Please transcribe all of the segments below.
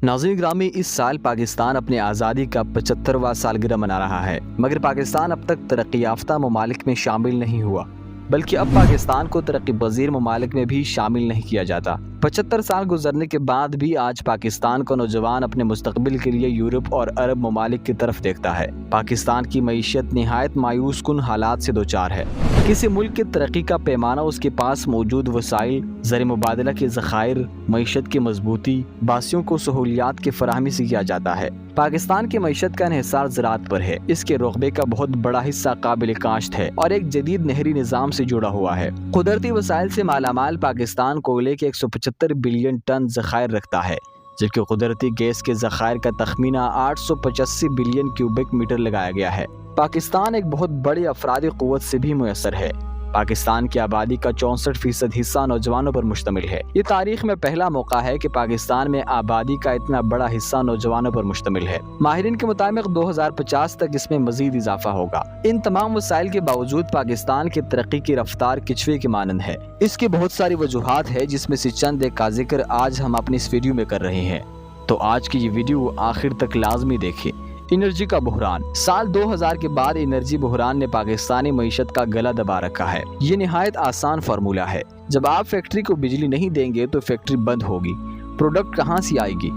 ناظرین گرامی، اس سال پاکستان اپنی آزادی کا 75واں سالگرہ منا رہا ہے، مگر پاکستان اب تک ترقی یافتہ ممالک میں شامل نہیں ہوا، بلکہ اب پاکستان کو ترقی پذیر ممالک میں بھی شامل نہیں کیا جاتا۔ 75 سال گزرنے کے بعد بھی آج پاکستان کا نوجوان اپنے مستقبل کے لیے یورپ اور عرب ممالک کی طرف دیکھتا ہے۔ پاکستان کی معیشت نہایت مایوس کن حالات سے دوچار ہے۔ کسی ملک کی ترقی کا پیمانہ اس کے پاس موجود وسائل، زر مبادلہ کے ذخائر، معیشت کی مضبوطی، باعثوں کو سہولیات کی فراہمی سے کیا جاتا ہے۔ پاکستان کی معیشت کا انحصار زراعت پر ہے۔ اس کے رقبے کا بہت بڑا حصہ قابل کاشت ہے اور ایک جدید نہری نظام سے جڑا ہوا ہے۔ قدرتی وسائل سے مالا مال پاکستان کوئلے کے 175 بلین ٹن ذخائر رکھتا ہے، جبکہ قدرتی گیس کے ذخائر کا تخمینہ 885 بلین کیوبک میٹر لگایا گیا ہے۔ پاکستان ایک بہت بڑی افرادی قوت سے بھی میسر ہے۔ پاکستان کی آبادی کا 64% حصہ نوجوانوں پر مشتمل ہے۔ یہ تاریخ میں پہلا موقع ہے کہ پاکستان میں آبادی کا اتنا بڑا حصہ نوجوانوں پر مشتمل ہے۔ ماہرین کے مطابق 2050 تک اس میں مزید اضافہ ہوگا۔ ان تمام وسائل کے باوجود پاکستان کی ترقی کی رفتار کچھوے کی مانند ہے۔ اس کی بہت ساری وجوہات ہیں، جس میں سے چند ایک کا ذکر آج ہم اپنی اس ویڈیو میں کر رہے ہیں، تو آج کی یہ ویڈیو آخر تک لازمی دیکھیں۔ انرجی کا بحران۔ سال 2000 کے بعد انرجی بحران نے پاکستانی معیشت کا گلا دبا رکھا ہے۔ یہ نہایت آسان فارمولہ ہے۔ جب آپ فیکٹری کو بجلی نہیں دیں گے تو فیکٹری بند ہوگی، پروڈکٹ کہاں سے آئے گی؟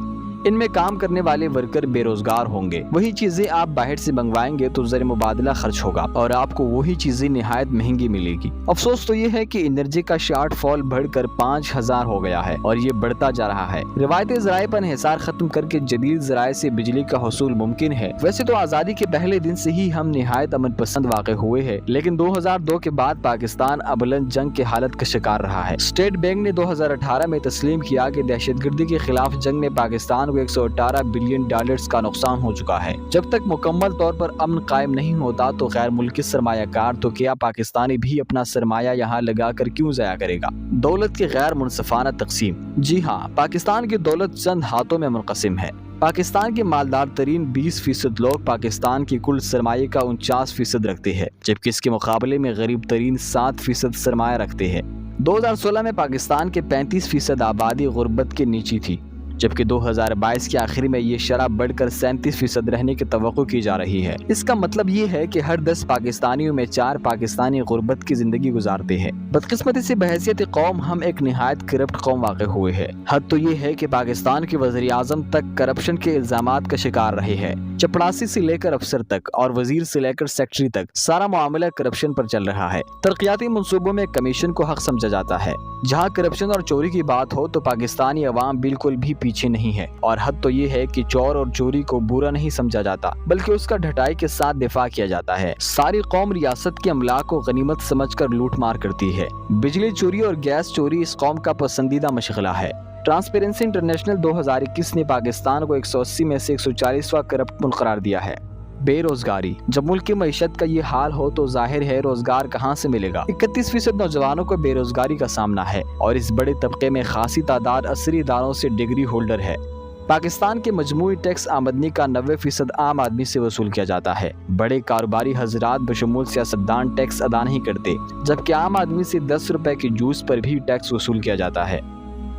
ان میں کام کرنے والے ورکر بے روزگار ہوں گے۔ وہی چیزیں آپ باہر سے منگوائیں گے تو زر مبادلہ خرچ ہوگا اور آپ کو وہی چیزیں نہایت مہنگی ملے گی۔ افسوس تو یہ ہے کہ انرجی کا شارٹ فال بڑھ کر 5000 ہو گیا ہے اور یہ بڑھتا جا رہا ہے۔ روایتی ذرائع پر انحصار ختم کر کے جدید ذرائع سے بجلی کا حصول ممکن ہے۔ ویسے تو آزادی کے پہلے دن سے ہی ہم نہایت امن پسند واقع ہوئے ہیں، لیکن 2002 کے بعد پاکستان ابلند جنگ کی حالت کا شکار رہا ہے۔ اسٹیٹ بینک نے 2018 میں تسلیم کیا کہ دہشت گردی کے خلاف جنگ میں پاکستان کو 118 بلین ڈالرز کا نقصان ہو چکا ہے۔ جب تک مکمل طور پر امن قائم نہیں ہوتا تو غیر ملکی سرمایہ کار تو کیا پاکستانی بھی اپنا سرمایہ یہاں لگا کر کیوں ضائع کرے گا؟ دولت کی غیر منصفانہ تقسیم۔ جی ہاں، پاکستان کی دولت چند ہاتھوں میں منقسم ہے۔ پاکستان کے مالدار ترین 20% لوگ پاکستان کی کل سرمایہ کا 49% رکھتے ہیں، جبکہ اس کے مقابلے میں غریب ترین 7% سرمایہ رکھتے ہیں۔ 2016 میں پاکستان کے 35% آبادی غربت کے نیچے تھی، جبکہ 2022 کے آخر میں یہ شرح بڑھ کر 37% رہنے کی توقع کی جا رہی ہے۔ اس کا مطلب یہ ہے کہ ہر 10 پاکستانیوں میں 4 پاکستانی غربت کی زندگی گزارتے ہیں۔ بدقسمتی سے بحیثیت قوم ہم ایک نہایت کرپٹ قوم واقع ہوئے ہیں۔ حد تو یہ ہے کہ پاکستان کے وزیر اعظم تک کرپشن کے الزامات کا شکار رہے ہیں۔ چپڑاسی سے لے کر افسر تک اور وزیر سے لے کر سیکٹری تک سارا معاملہ کرپشن پر چل رہا ہے۔ ترقیاتی منصوبوں میں کمیشن کو حق سمجھا جاتا ہے۔ جہاں کرپشن اور چوری کی بات ہو تو پاکستانی عوام بالکل بھی پیچھے نہیں ہے، اور حد تو یہ ہے کہ چور اور چوری کو برا نہیں سمجھا جاتا، بلکہ اس کا ڈٹائی کے ساتھ دفاع کیا جاتا ہے۔ ساری قوم ریاست کے املاک کو غنیمت سمجھ کر لوٹ مار کرتی ہے۔ بجلی چوری اور گیس چوری اس قوم کا پسندیدہ مشغلہ ہے۔ ٹرانسپیرنسی انٹرنیشنل 2021 نے پاکستان کو 180 میں سے 140واں کرپٹ ملک قرار دیا ہے۔ بے روزگاری۔ جب ملک کی معیشت کا یہ حال ہو تو ظاہر ہے روزگار کہاں سے ملے گا؟ 31% نوجوانوں کو بے روزگاری کا سامنا ہے اور اس بڑے طبقے میں خاصی تعداد عصری اداروں سے ڈگری ہولڈر ہے۔ پاکستان کے مجموعی ٹیکس آمدنی کا 90% عام آدمی سے وصول کیا جاتا ہے۔ بڑے کاروباری حضرات بشمول سیاستدان ٹیکس ادا نہیں کرتے، جبکہ عام آدمی سے 10 روپے کی جوس پر بھی ٹیکس وصول کیا جاتا ہے۔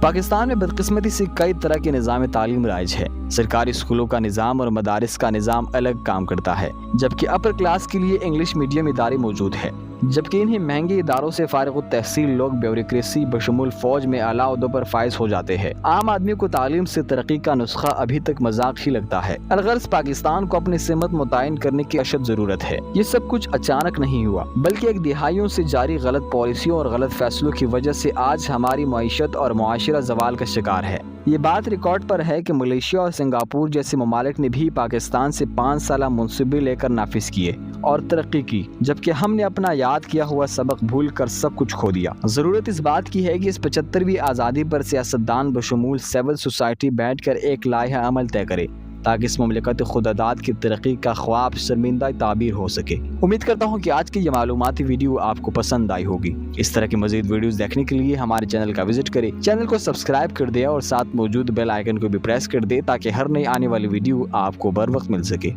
پاکستان میں بدقسمتی سے کئی طرح کے نظام تعلیم رائج ہے۔ سرکاری اسکولوں کا نظام اور مدارس کا نظام الگ کام کرتا ہے، جبکہ اپر کلاس کے لیے انگلش میڈیم ادارے موجود ہیں، جبکہ انہیں مہنگے اداروں سے فارغ التحصیل لوگ بیوروکریسی بشمول فوج میں اعلیٰ عہدوں پر فائز ہو جاتے ہیں۔ عام آدمی کو تعلیم سے ترقی کا نسخہ ابھی تک مذاق ہی لگتا ہے۔ الغرض پاکستان کو اپنی سمت متعین کرنے کی اشد ضرورت ہے۔ یہ سب کچھ اچانک نہیں ہوا، بلکہ ایک دہائیوں سے جاری غلط پالیسیوں اور غلط فیصلوں کی وجہ سے آج ہماری معیشت اور معاشرہ زوال کا شکار ہے۔ یہ بات ریکارڈ پر ہے کہ ملیشیا اور سنگاپور جیسے ممالک نے بھی پاکستان سے 5 سالہ منصوبے لے کر نافذ کیے اور ترقی کی، جبکہ ہم نے اپنا یاد کیا ہوا سبق بھول کر سب کچھ کھو دیا۔ ضرورت اس بات کی ہے کہ اس 75ویں آزادی پر سیاستدان بشمول سول سوسائٹی بیٹھ کر ایک لائحہ عمل طے کرے، تاکہ اس مملکت خودآزاد کی ترقی کا خواب شرمندہ تعبیر ہو سکے۔ امید کرتا ہوں کہ آج کی یہ معلوماتی ویڈیو آپ کو پسند آئی ہوگی۔ اس طرح کی مزید ویڈیوز دیکھنے کے لیے ہمارے چینل کا وزٹ کریں، چینل کو سبسکرائب کر دیں اور ساتھ موجود بیل آئیکن کو بھی پریس کر دیں تاکہ ہر نئی آنے والی ویڈیو آپ کو بر وقت مل سکے۔